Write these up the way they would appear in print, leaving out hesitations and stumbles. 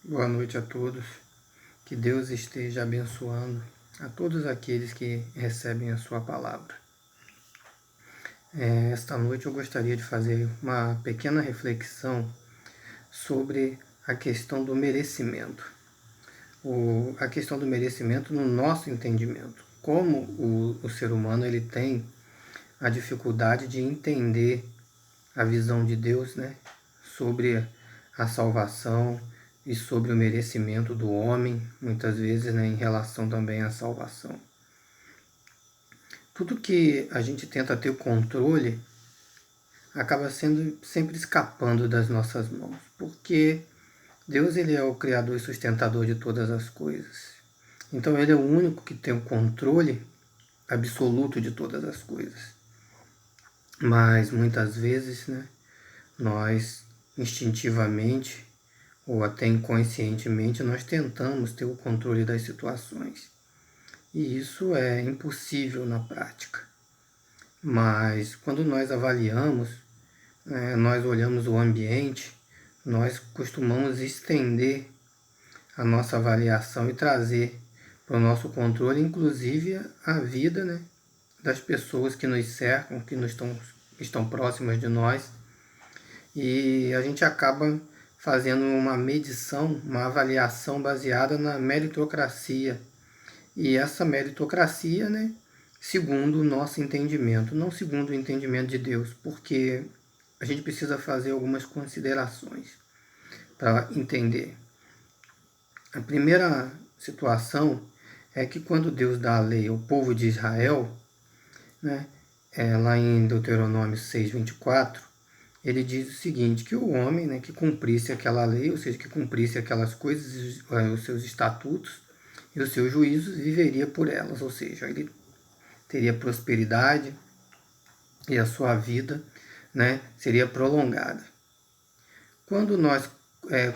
Boa noite a todos. Que Deus esteja abençoando a todos aqueles que recebem a sua palavra. Esta noite eu gostaria de fazer uma pequena reflexão sobre a questão do merecimento. A questão do merecimento no nosso entendimento. Como o ser humano ele tem a dificuldade de entender a visão de Deus, né, sobre a salvação e sobre o merecimento do homem, muitas vezes, né, em relação também à salvação. Tudo que a gente tenta ter o controle acaba sendo sempre escapando das nossas mãos, porque Deus ele é o criador e sustentador de todas as coisas. Então ele é o único que tem o controle absoluto de todas as coisas. Mas muitas vezes, né, nós instintivamente ou até inconscientemente nós tentamos ter o controle das situações. E isso é impossível na prática. Mas quando nós avaliamos, nós olhamos o ambiente, nós costumamos estender a nossa avaliação e trazer para o nosso controle, inclusive a vida, né, das pessoas que nos cercam, que estão próximas de nós. E a gente acaba fazendo uma medição, uma avaliação baseada na meritocracia. E essa meritocracia, né, segundo o nosso entendimento, não segundo o entendimento de Deus, porque a gente precisa fazer algumas considerações para entender. A primeira situação é que quando Deus dá a lei ao povo de Israel, né, lá em Deuteronômio 6:24, ele diz o seguinte, que o homem, né, que cumprisse aquela lei, ou seja, que cumprisse aquelas coisas, os seus estatutos e os seus juízos, viveria por elas, ou seja, ele teria prosperidade e a sua vida, né, seria prolongada. Quando nós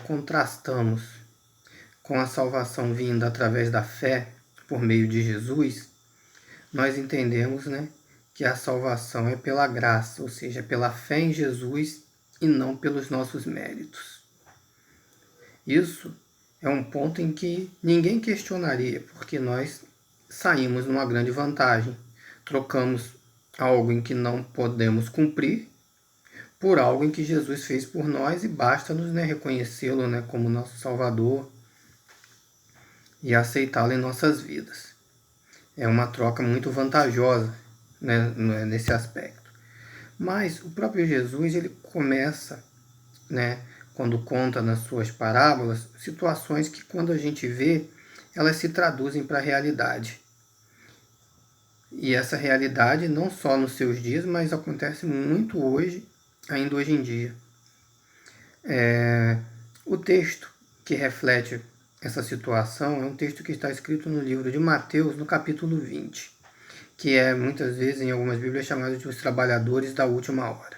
contrastamos com a salvação vinda através da fé por meio de Jesus, nós entendemos, né, que a salvação é pela graça, ou seja, pela fé em Jesus e não pelos nossos méritos. Isso é um ponto em que ninguém questionaria, porque nós saímos numa grande vantagem. Trocamos algo em que não podemos cumprir por algo em que Jesus fez por nós e basta-nos, né, reconhecê-lo, né, como nosso Salvador e aceitá-lo em nossas vidas. É uma troca muito vantajosa, né, nesse aspecto. Mas o próprio Jesus ele começa, né, quando conta nas suas parábolas, situações que quando a gente vê, elas se traduzem para a realidade. E essa realidade não só nos seus dias, mas acontece muito hoje, ainda hoje em dia. O texto que reflete essa situação é um texto que está escrito no livro de Mateus, no capítulo 20, que é muitas vezes em algumas bíblias chamado de os trabalhadores da última hora.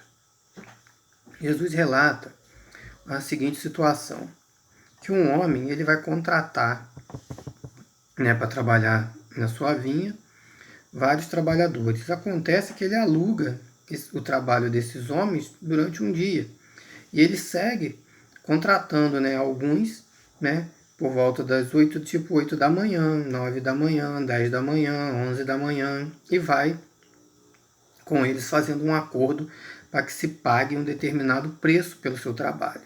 Jesus relata a seguinte situação, que um homem ele vai contratar, né, para trabalhar na sua vinha vários trabalhadores. Acontece que ele aluga o trabalho desses homens durante um dia e ele segue contratando, né, alguns, né, por volta das 8 da manhã, 9 da manhã, 10 da manhã, 11 da manhã e vai com eles fazendo um acordo para que se pague um determinado preço pelo seu trabalho.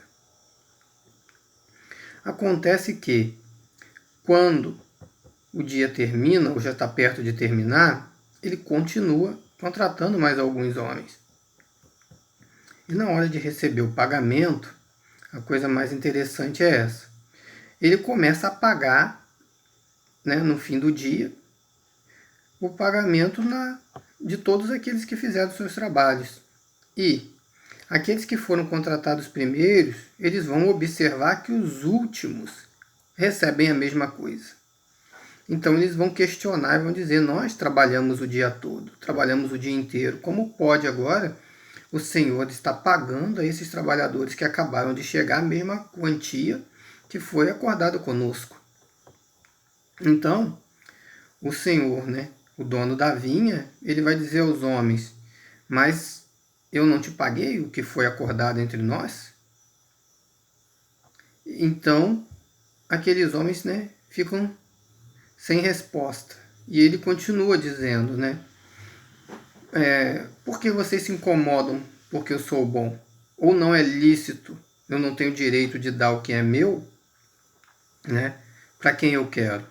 Acontece que, quando o dia termina, ou já está perto de terminar, ele continua contratando mais alguns homens. E na hora de receber o pagamento, a coisa mais interessante é essa. Ele começa a pagar, né, no fim do dia, o pagamento de todos aqueles que fizeram seus trabalhos. E aqueles que foram contratados primeiros, eles vão observar que os últimos recebem a mesma coisa. Então eles vão questionar e vão dizer, nós trabalhamos o dia todo, trabalhamos o dia inteiro, como pode agora o Senhor estar pagando a esses trabalhadores que acabaram de chegar a mesma quantia que foi acordado conosco? Então, o Senhor, né, o dono da vinha, ele vai dizer aos homens, mas eu não te paguei o que foi acordado entre nós? Então, aqueles homens, né, ficam sem resposta. E ele continua dizendo, né, por que vocês se incomodam porque eu sou bom? Ou não é lícito, eu não tenho direito de dar o que é meu, né, para quem eu quero?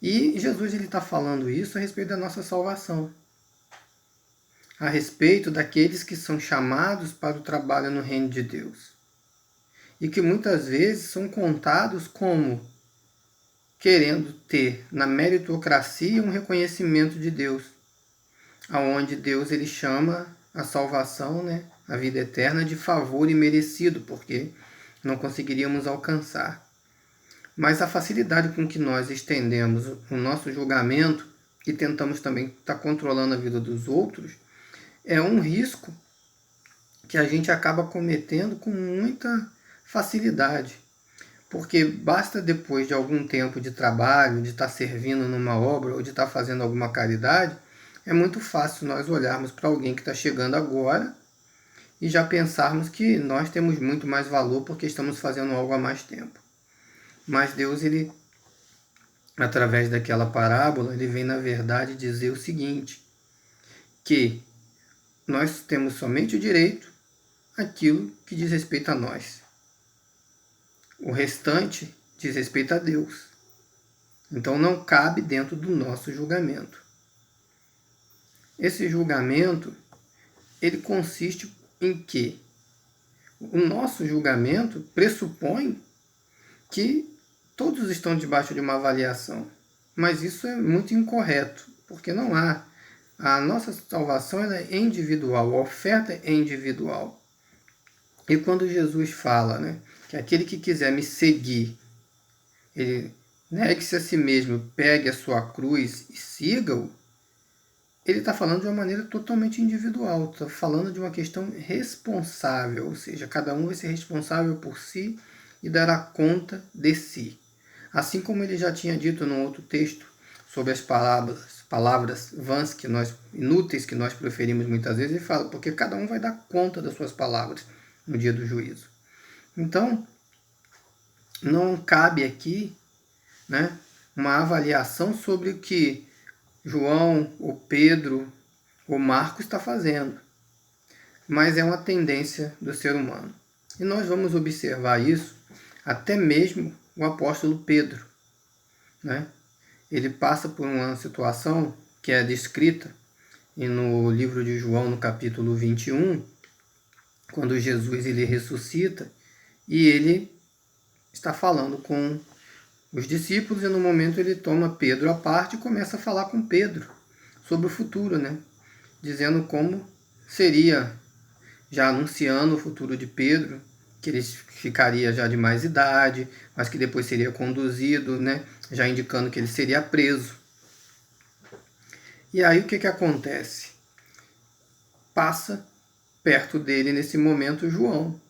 E Jesus está falando isso a respeito da nossa salvação, a respeito daqueles que são chamados para o trabalho no reino de Deus. E que muitas vezes são contados como querendo ter na meritocracia um reconhecimento de Deus, aonde Deus ele chama a salvação, né, a vida eterna, de favor imerecido, porque não conseguiríamos alcançar. Mas a facilidade com que nós estendemos o nosso julgamento e tentamos também estar controlando a vida dos outros é um risco que a gente acaba cometendo com muita facilidade. Porque basta depois de algum tempo de trabalho, de estar servindo numa obra ou de estar fazendo alguma caridade, é muito fácil nós olharmos para alguém que está chegando agora e já pensarmos que nós temos muito mais valor porque estamos fazendo algo há mais tempo. Mas Deus, ele, através daquela parábola, ele vem na verdade dizer o seguinte, que nós temos somente o direito àquilo que diz respeito a nós. O restante diz respeito a Deus. Então não cabe dentro do nosso julgamento. Esse julgamento, ele consiste em que o nosso julgamento pressupõe que todos estão debaixo de uma avaliação. Mas isso é muito incorreto, porque não há. A nossa salvação ela é individual, a oferta é individual. E quando Jesus fala, né, que aquele que quiser me seguir, ele negue-se a si mesmo, pegue a sua cruz e siga-o, ele está falando de uma maneira totalmente individual, está falando de uma questão responsável, ou seja, cada um vai ser responsável por si e dará conta de si. Assim como ele já tinha dito num outro texto sobre as palavras vãs inúteis que nós preferimos muitas vezes, ele fala, porque cada um vai dar conta das suas palavras no dia do juízo. Então, não cabe aqui, né, uma avaliação sobre o que João, ou Pedro, ou Marcos está fazendo, mas é uma tendência do ser humano. E nós vamos observar isso até mesmo o apóstolo Pedro, né? Ele passa por uma situação que é descrita no livro de João, no capítulo 21, quando Jesus ele ressuscita e ele está falando com os discípulos e no momento ele toma Pedro à parte e começa a falar com Pedro sobre o futuro, né? Dizendo como seria, já anunciando o futuro de Pedro, que ele ficaria já de mais idade, mas que depois seria conduzido, né? Já indicando que ele seria preso. E aí o que acontece? Passa perto dele nesse momento João.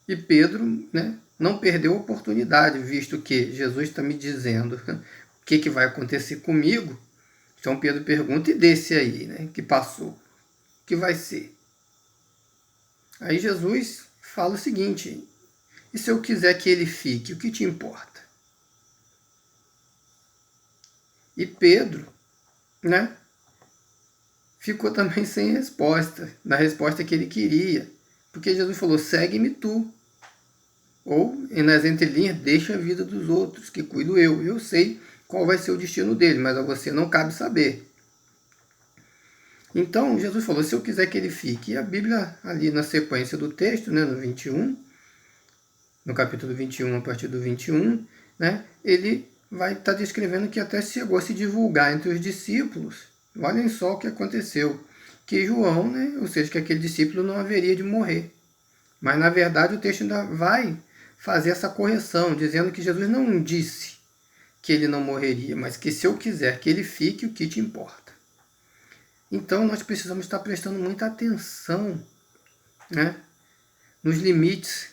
E Pedro, né, não perdeu a oportunidade, visto que Jesus está me dizendo o que vai acontecer comigo. Então Pedro pergunta, e desse aí, né, que passou? O que vai ser? Aí Jesus fala o seguinte, e se eu quiser que ele fique, o que te importa? E Pedro, né, ficou também sem resposta, da resposta que ele queria. Porque Jesus falou, segue-me tu. Ou, nas entrelinhas, deixa a vida dos outros, que cuido eu. Eu sei qual vai ser o destino dele, mas a você não cabe saber. Então, Jesus falou, se eu quiser que ele fique. E a Bíblia, ali na sequência do texto, né, no 21, no capítulo 21, a partir do 21, né, ele vai estar descrevendo que até chegou a se divulgar entre os discípulos. Olhem só o que aconteceu. Que João, né, ou seja, que aquele discípulo não haveria de morrer. Mas, na verdade, o texto ainda vai fazer essa correção, dizendo que Jesus não disse que ele não morreria, mas que se eu quiser que ele fique, o que te importa? Então, nós precisamos estar prestando muita atenção, né, nos limites,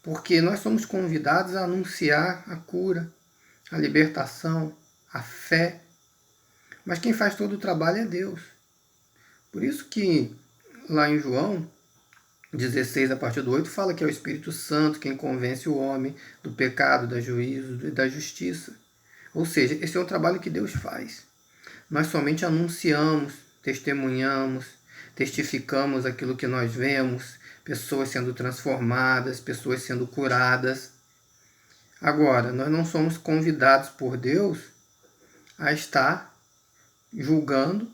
porque nós somos convidados a anunciar a cura, a libertação, a fé, mas quem faz todo o trabalho é Deus. Por isso que, lá em João, 16, a partir do 8, fala que é o Espírito Santo quem convence o homem do pecado, do juízo e da justiça. Ou seja, esse é o trabalho que Deus faz. Nós somente anunciamos, testemunhamos, testificamos aquilo que nós vemos, pessoas sendo transformadas, pessoas sendo curadas. Agora, nós não somos convidados por Deus a estar julgando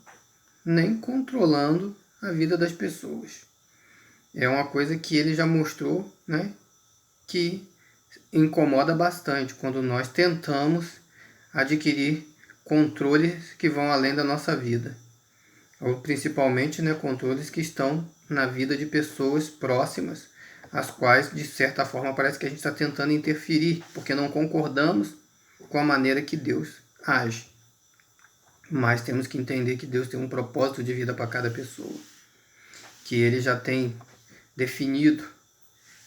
nem controlando a vida das pessoas. É uma coisa que ele já mostrou, né, que incomoda bastante quando nós tentamos adquirir controles que vão além da nossa vida. Ou principalmente, né, controles que estão na vida de pessoas próximas, as quais, de certa forma, parece que a gente está tentando interferir, porque não concordamos com a maneira que Deus age. Mas temos que entender que Deus tem um propósito de vida para cada pessoa, que Ele já tem definido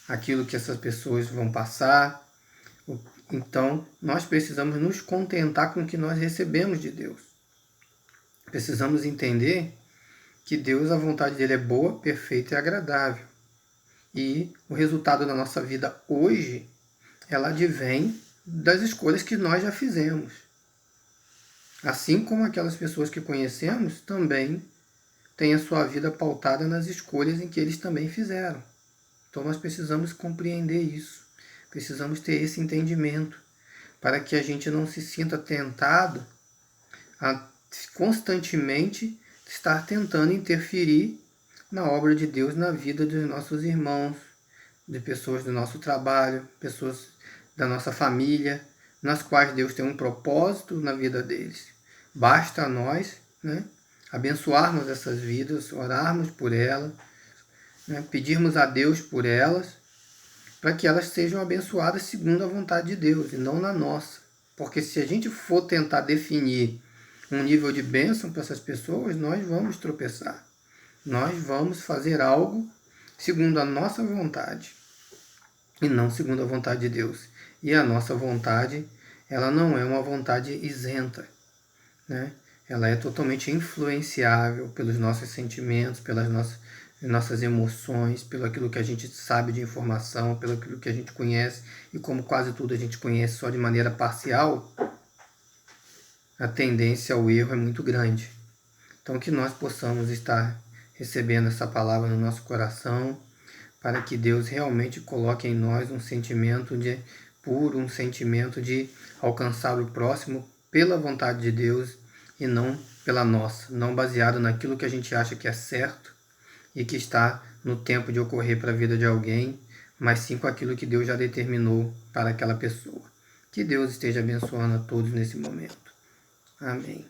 aquilo que essas pessoas vão passar. Então, nós precisamos nos contentar com o que nós recebemos de Deus. Precisamos entender que Deus, a vontade dele é boa, perfeita e agradável. E o resultado da nossa vida hoje, ela advém das escolhas que nós já fizemos. Assim como aquelas pessoas que conhecemos também têm a sua vida pautada nas escolhas em que eles também fizeram. Então nós precisamos compreender isso. Precisamos ter esse entendimento para que a gente não se sinta tentado a constantemente estar tentando interferir na obra de Deus, na vida dos nossos irmãos, de pessoas do nosso trabalho, pessoas da nossa família, nas quais Deus tem um propósito na vida deles. Basta a nós, né, abençoarmos essas vidas, orarmos por elas, né, pedirmos a Deus por elas, para que elas sejam abençoadas segundo a vontade de Deus e não na nossa. Porque se a gente for tentar definir um nível de bênção para essas pessoas, nós vamos tropeçar. Nós vamos fazer algo segundo a nossa vontade e não segundo a vontade de Deus. E a nossa vontade, ela não é uma vontade isenta, né? Ela é totalmente influenciável pelos nossos sentimentos, pelas nossas emoções, pelo aquilo que a gente sabe de informação, pelo aquilo que a gente conhece. E como quase tudo a gente conhece só de maneira parcial, a tendência ao erro é muito grande. Então que nós possamos estar recebendo essa palavra no nosso coração, para que Deus realmente coloque em nós um sentimento de puro, um sentimento de alcançar o próximo pela vontade de Deus e não pela nossa, não baseado naquilo que a gente acha que é certo e que está no tempo de ocorrer para a vida de alguém, mas sim com aquilo que Deus já determinou para aquela pessoa. Que Deus esteja abençoando a todos nesse momento. Amém.